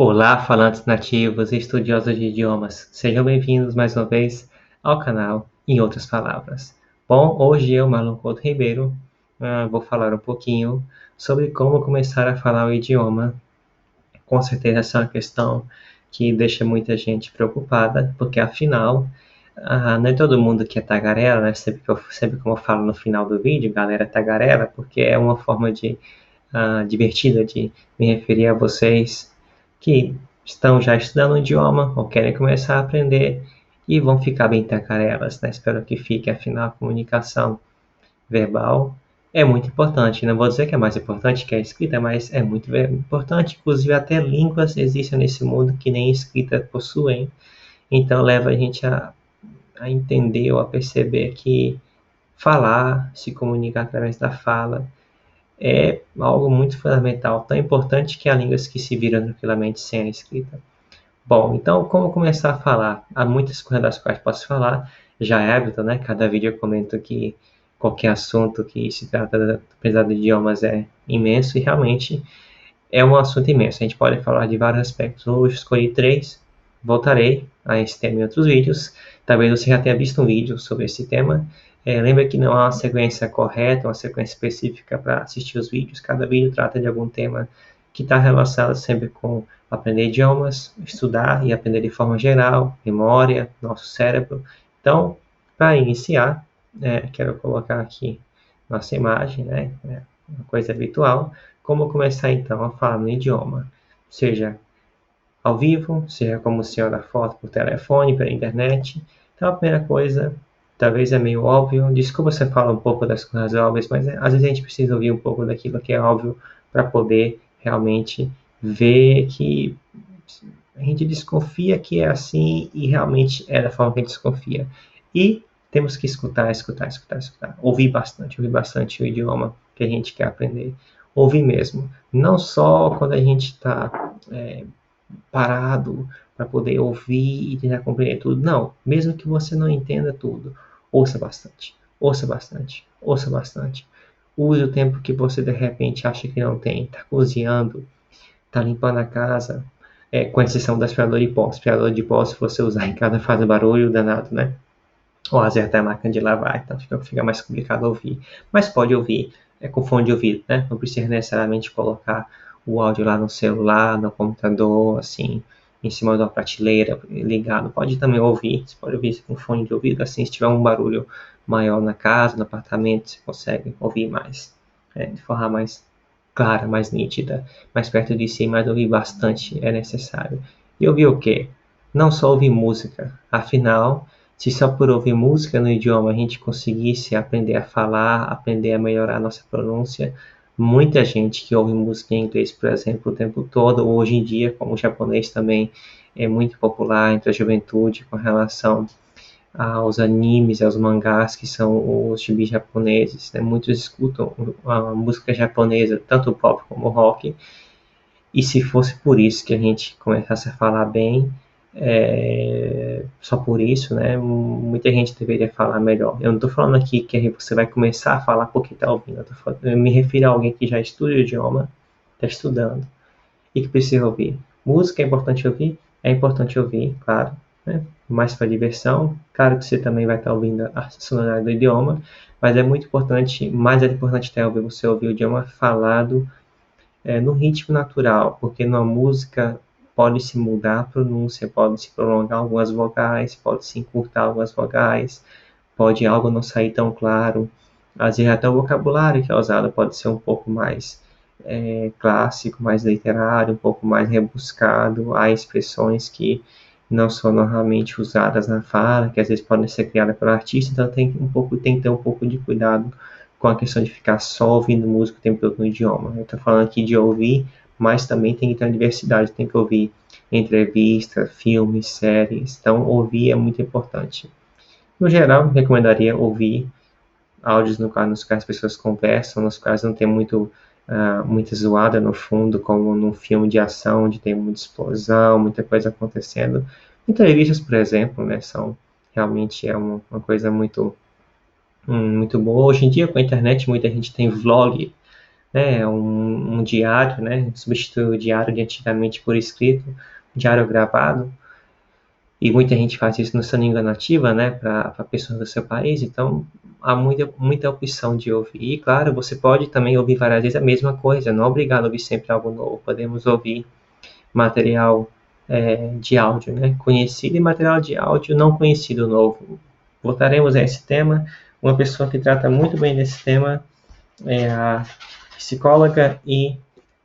Olá, falantes nativos e estudiosos de idiomas, sejam bem-vindos mais uma vez ao canal Em Outras Palavras. Bom, hoje eu, Marlon Couto Ribeiro, vou falar um pouquinho sobre como começar a falar o idioma. Com certeza essa é uma questão que deixa muita gente preocupada, porque afinal, não é todo mundo que é tagarela, né? Sempre como eu falo no final do vídeo, galera tagarela, porque é uma forma divertida de me referir a vocês que estão já estudando o idioma ou querem começar a aprender e vão ficar bem tagarelas, né? Espero que fique, afinal, a comunicação verbal é muito importante. Não vou dizer que é mais importante que a escrita, mas é muito importante. Inclusive, até línguas existem nesse mundo que nem escrita possuem. Então, leva a gente a entender ou a perceber que falar, se comunicar através da fala, é algo muito fundamental, tão importante que há línguas que se viram tranquilamente sem a escrita. Bom, então como começar a falar? Há muitas coisas das quais posso falar, já é hábito, né? Cada vídeo eu comento que qualquer assunto que se trata da aprendizado de idiomas é imenso e realmente é um assunto imenso. A gente pode falar de vários aspectos. Hoje escolhi três, voltarei a esse tema em outros vídeos. Talvez você já tenha visto um vídeo sobre esse tema. Lembra que não há uma sequência correta, uma sequência específica para assistir os vídeos. Cada vídeo trata de algum tema que está relacionado sempre com aprender idiomas, estudar e aprender de forma geral, memória, nosso cérebro. Então, para iniciar, quero colocar aqui nossa imagem, né? Uma coisa habitual. Como começar então a falar no idioma? Seja ao vivo, seja como se olha a foto por telefone, pela internet. Então a primeira coisa, talvez é meio óbvio, desculpa se eu falo um pouco das coisas óbvias, mas às vezes a gente precisa ouvir um pouco daquilo que é óbvio para poder realmente ver que a gente desconfia que é assim e realmente é da forma que a gente desconfia. E temos que escutar, escutar, escutar, escutar. Ouvir bastante o idioma que a gente quer aprender. Ouvir mesmo. Não só quando a gente está parado para poder ouvir e tentar compreender tudo. Não, mesmo que você não entenda tudo, ouça bastante, ouça bastante, ouça bastante. Use o tempo que você de repente acha que não tem. Está cozinhando, está limpando a casa, com exceção do aspirador de pó. O aspirador de pó, se você usar em casa, faz barulho danado, né? Ou às vezes até a máquina de lavar, então fica mais complicado ouvir. Mas pode ouvir com fone de ouvido, né? Não precisa necessariamente colocar o áudio lá no celular, no computador, assim, em cima de uma prateleira, ligado. Pode também ouvir, você pode ouvir com fone de ouvido, assim, se tiver um barulho maior na casa, no apartamento, você consegue ouvir mais, de forma mais clara, mais nítida, mais perto de si, mas ouvir bastante é necessário. E ouvir o quê? Não só ouvir música, afinal, se só por ouvir música no idioma a gente conseguisse aprender a falar, aprender a melhorar a nossa pronúncia, muita gente que ouve música em inglês, por exemplo, o tempo todo, ou hoje em dia, como o japonês também é muito popular entre a juventude com relação aos animes, aos mangás, que são os gibis japoneses, né? Muitos escutam a música japonesa, tanto o pop como o rock, e se fosse por isso que a gente começasse a falar bem, só por isso, né, muita gente deveria falar melhor. Eu não estou falando aqui que você vai começar a falar porque está ouvindo, eu me refiro a alguém que já estuda o idioma, está estudando, e que precisa ouvir. Música é importante ouvir, claro, né? Mais para diversão, claro que você também vai estar ouvindo a sonoridade do idioma, mas é muito importante, mais é importante até ouvir você ouvir o idioma falado no ritmo natural, porque numa música pode se mudar a pronúncia, pode se prolongar algumas vogais, pode se encurtar algumas vogais, pode algo não sair tão claro, às vezes até o vocabulário que é usado pode ser um pouco mais clássico, mais literário, um pouco mais rebuscado, há expressões que não são normalmente usadas na fala, que às vezes podem ser criadas pelo artista, então tem que ter um pouco de cuidado com a questão de ficar só ouvindo música o tempo todo no idioma. Eu estou falando aqui de ouvir, mas também tem que ter uma diversidade, tem que ouvir entrevistas, filmes, séries, então ouvir é muito importante. No geral, recomendaria ouvir áudios nos quais as pessoas conversam, nos quais não tem muita zoada no fundo, como num filme de ação, onde tem muita explosão, muita coisa acontecendo. Entrevistas, por exemplo, né, são realmente uma coisa muito boa. Hoje em dia, com a internet, muita gente tem vlog, né, um diário, né, substitui o diário de antigamente por escrito, diário gravado, e muita gente faz isso na sua língua nativa, né, para pessoas do seu país, então há muita opção de ouvir. E claro, você pode também ouvir várias vezes a mesma coisa, não é obrigado a ouvir sempre algo novo, podemos ouvir material de áudio, né, conhecido e material de áudio não conhecido novo. Voltaremos a esse tema. Uma pessoa que trata muito bem desse tema é a psicóloga e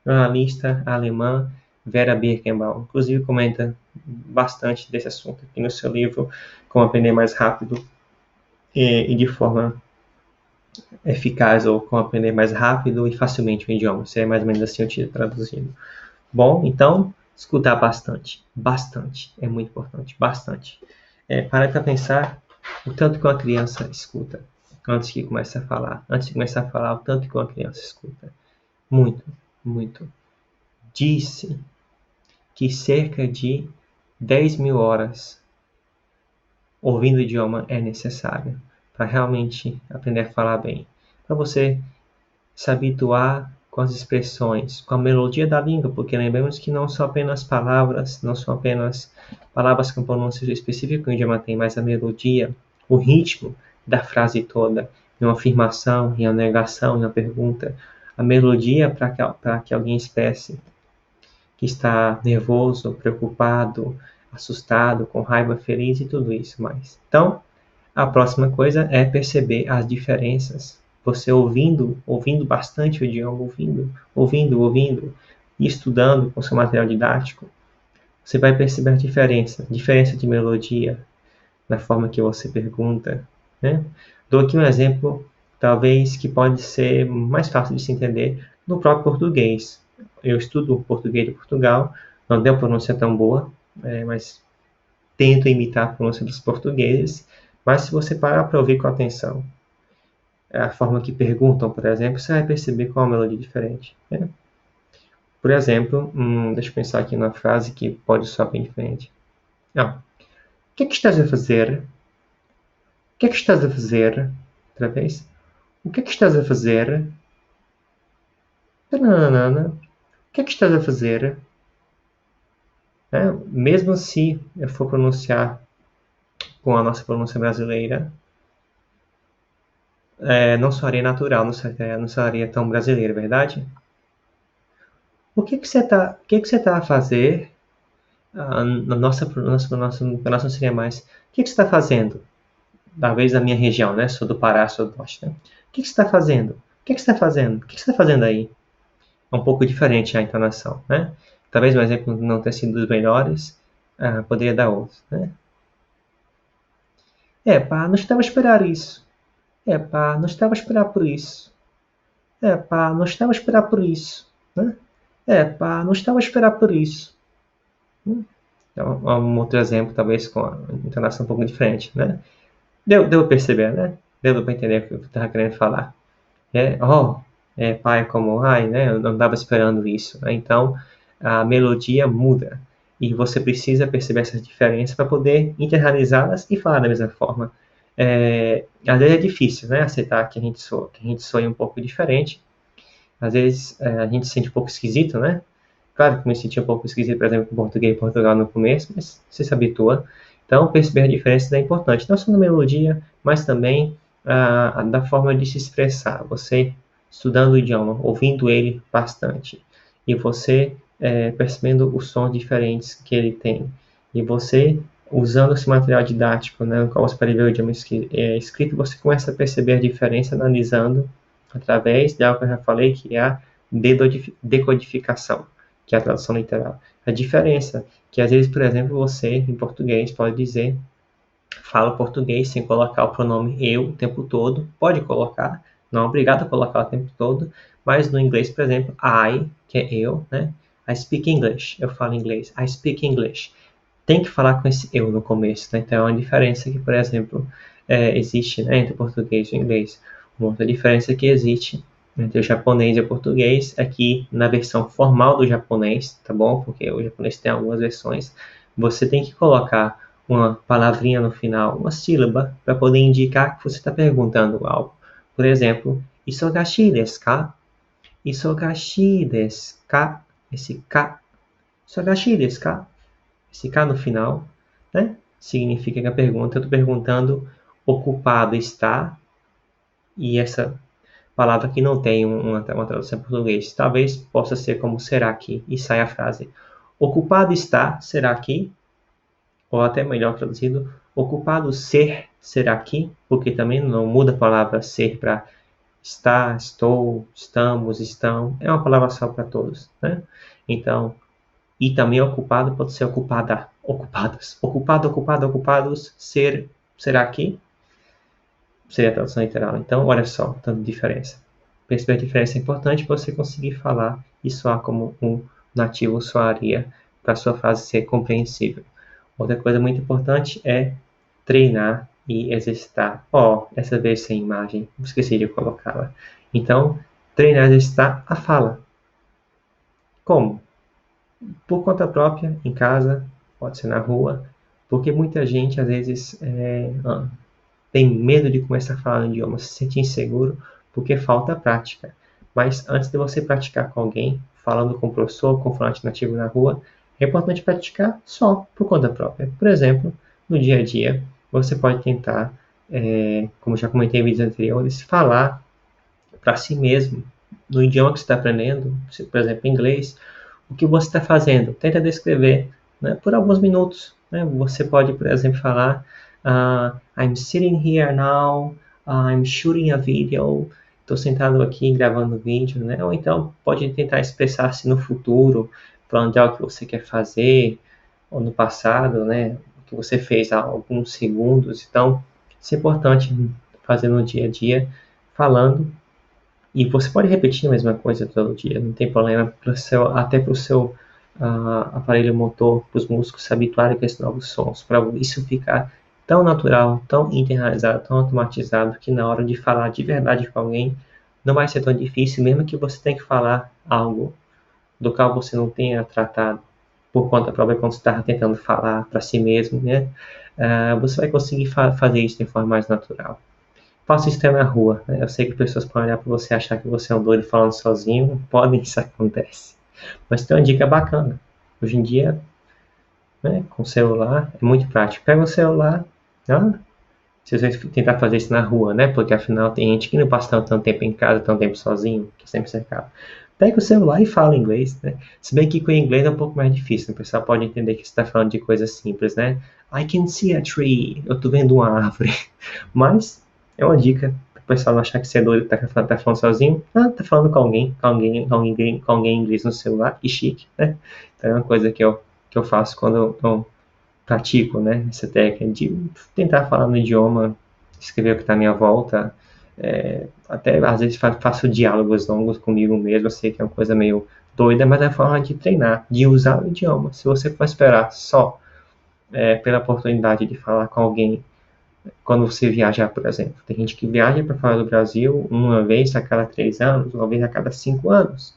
jornalista alemã Vera Birkenbaum. Inclusive comenta bastante desse assunto aqui no seu livro, Como Aprender Mais Rápido e de forma eficaz, ou Como Aprender Mais Rápido e Facilmente o Idioma. Seria mais ou menos assim o título traduzido. Bom, então, escutar bastante. Bastante. É muito importante. Bastante. Para para pensar o tanto que uma criança escuta antes que comece a falar. Antes de começar a falar, o tanto que uma criança escuta. Muito, muito. Disse que cerca de 10.000 horas ouvindo o idioma é necessário para realmente aprender a falar bem. Para você se habituar com as expressões, com a melodia da língua, porque lembramos que não são apenas palavras, não são apenas palavras com pronúncia específica que o idioma tem, mas a melodia, o ritmo da frase toda, em uma afirmação, em uma negação, em uma pergunta, a melodia para que alguém expresse que está nervoso, preocupado, assustado, com raiva, feliz e tudo isso mais. Então, a próxima coisa é perceber as diferenças. Você ouvindo bastante o idioma, ouvindo, e estudando com seu material didático, você vai perceber a diferença de melodia, na forma que você pergunta, né? Dou aqui um exemplo, talvez que pode ser mais fácil de se entender no próprio português. Eu estudo português de Portugal, não tenho pronúncia tão boa, mas tento imitar a pronúncia dos portugueses. Mas se você parar para ouvir com atenção, a forma que perguntam, por exemplo, você vai perceber qual é uma melodia diferente, né? Por exemplo, deixa eu pensar aqui numa frase que pode soar bem diferente. Não. O que é que estás a fazer? O que é que estás a fazer? Outra vez. O que é que estás a fazer? Tananana. O que é que estás a fazer? Mesmo se eu for pronunciar com a nossa pronúncia brasileira, não soaria natural, não soaria tão brasileiro, verdade? O que que você tá a fazer? Na nossa pronúncia não seria mais. O que que você está fazendo? Talvez na minha região, né? Sou do Pará, sou do Norte, né? O que que você está fazendo? O que que você está fazendo? O que que você está fazendo aí? É um pouco diferente a entonação, né? Talvez um exemplo não tenha sido dos melhores, poderia dar outro, né? Pá, não estava a esperar isso. Pá, não estava a esperar por isso. Pá, não estava a esperar por isso, né? Pá, não estava a esperar por isso. Então, um outro exemplo, talvez com a entonação um pouco diferente, né? Deu para perceber, né? Deu para entender o que eu estava querendo falar. Pai, como, ai, né? Eu não estava esperando isso, né? Então, a melodia muda. E você precisa perceber essas diferenças para poder internalizá-las e falar da mesma forma. Às vezes é difícil, né? Aceitar que a gente soe um pouco diferente. Às vezes a gente se sente um pouco esquisito, né? Claro que me senti um pouco esquisito, por exemplo, com português e Portugal no começo, mas você se habitua. Então, perceber a diferença é importante, não só na melodia, mas também da forma de se expressar. Você estudando o idioma, ouvindo ele bastante, e você percebendo os sons diferentes que ele tem, e você usando esse material didático, né, no qual você pode ver o idioma escrito, você começa a perceber a diferença analisando através de algo que eu já falei, que é a decodificação, que é a tradução literal. A diferença, que às vezes, por exemplo, você, em português, pode dizer, fala português sem colocar o pronome eu o tempo todo, pode colocar, não é obrigado a colocar o tempo todo, mas no inglês, por exemplo, I, que é eu, né? I speak English, eu falo inglês, I speak English. Tem que falar com esse eu no começo, né? Então é uma diferença que, por exemplo, existe, né, entre o português e o inglês. Uma outra diferença que existe entre o japonês e o português é que na versão formal do japonês, tá bom? Porque o japonês tem algumas versões, você tem que colocar uma palavrinha no final, uma sílaba, para poder indicar que você está perguntando algo. Por exemplo, isogashi desu ka? Isogashi desu ka? Esse ka. Isogashi desu ka? Esse ka no final, né? Significa que a pergunta, eu estou perguntando, ocupado está, e essa palavra que não tem uma tradução em português. Talvez possa ser como será que, e sai a frase. Ocupado está, será que? Ou até melhor traduzido, ocupado ser, será que? Porque também não muda a palavra ser para está, estou, estamos, estão. É uma palavra só para todos, né? Então, e também ocupado pode ser ocupada, ocupados. Ocupado, ocupado, ocupados, ser, será que? Seria a tradução literal. Então, olha só, tanta diferença. Perceber a diferença é importante para você conseguir falar e soar como um nativo soaria, para a sua frase ser compreensível. Outra coisa muito importante é treinar e exercitar. Essa vez sem imagem, esqueci de colocá-la. Então, treinar e exercitar a fala. Como? Por conta própria, em casa, pode ser na rua, porque muita gente às vezes tem medo de começar a falar no idioma, se sente inseguro porque falta prática. Mas antes de você praticar com alguém, falando com o professor, com o falante nativo na rua, é importante praticar só por conta própria. Por exemplo, no dia a dia, você pode tentar, como já comentei em vídeos anteriores, falar para si mesmo no idioma que você está aprendendo, por exemplo, inglês, o que você está fazendo. Tenta descrever, né, por alguns minutos. Né? Você pode, por exemplo, falar I'm sitting here now, I'm shooting a video, estou sentado aqui gravando vídeo, né? Ou então pode tentar expressar-se no futuro, falando de algo que você quer fazer, ou no passado, né? O que você fez há alguns segundos. Então, isso é importante fazer no dia a dia, falando. E você pode repetir a mesma coisa todo dia, não tem problema, até para o seu aparelho motor, para os músculos se habituarem com esses novos sons, para isso ficar tão natural, tão internalizado, tão automatizado, que na hora de falar de verdade com alguém, não vai ser tão difícil, mesmo que você tenha que falar algo do qual você não tenha tratado por conta própria quando você estava tentando falar para si mesmo, né? Você vai conseguir fazer isso de forma mais natural. Faça isso na rua, né? Eu sei que pessoas podem olhar para você e achar que você é um doido falando sozinho. Podem, isso acontece. Mas tem uma dica bacana. Hoje em dia, né, com o celular, é muito prático. Pega o celular, né? Se você tentar fazer isso na rua, né? Porque afinal tem gente que não passa tanto tempo em casa, tanto tempo sozinho, que é sempre cercado. Pega o celular e fala inglês, né? Se bem que com o inglês é um pouco mais difícil. O pessoal pode entender que você está falando de coisas simples, né? I can see a tree. Eu estou vendo uma árvore. Mas é uma dica para o pessoal não achar que você é doido, tá falando sozinho. Tá falando com alguém inglês no celular, que chique, né? Então é uma coisa que eu faço quando eu pratico, né? Essa técnica de tentar falar no idioma, escrever o que está à minha volta. Até às vezes faço diálogos longos comigo mesmo. Eu sei que é uma coisa meio doida, mas é a forma de treinar, de usar o idioma. Se você for esperar só pela oportunidade de falar com alguém quando você viajar, por exemplo. Tem gente que viaja para fora do Brasil uma vez a cada 3 anos, uma vez a cada 5 anos.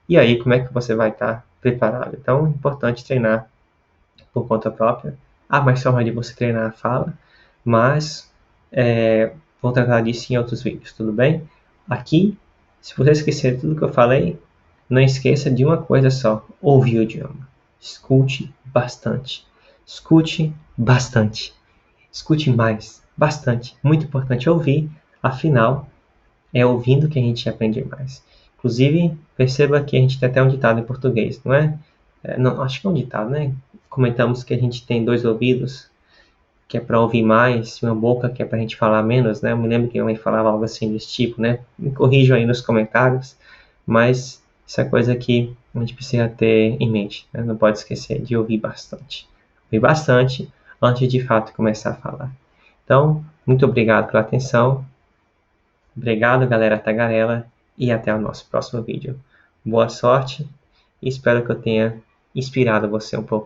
E aí, como é que você vai estar preparado? Então, é importante treinar por conta própria. Há mais formas de você treinar a fala, mas vou tratar disso em outros vídeos, tudo bem? Aqui, se você esquecer tudo que eu falei, não esqueça de uma coisa só: ouvir o idioma. Escute bastante. Escute bastante. Escute mais, bastante, muito importante ouvir, afinal, é ouvindo que a gente aprende mais. Inclusive, perceba que a gente tem até um ditado em português, não é? Não, acho que é um ditado, né? Comentamos que a gente tem 2 ouvidos, que é para ouvir mais, e uma boca que é para a gente falar menos, né? Eu me lembro que minha mãe falava algo assim desse tipo, né? Me corrijam aí nos comentários, mas isso é coisa que a gente precisa ter em mente, né? Não pode esquecer de ouvir bastante. Ouvir bastante antes de fato começar a falar. Então, muito obrigado pela atenção. Obrigado, galera tagarela, e até o nosso próximo vídeo. Boa sorte e espero que eu tenha inspirado você um pouco.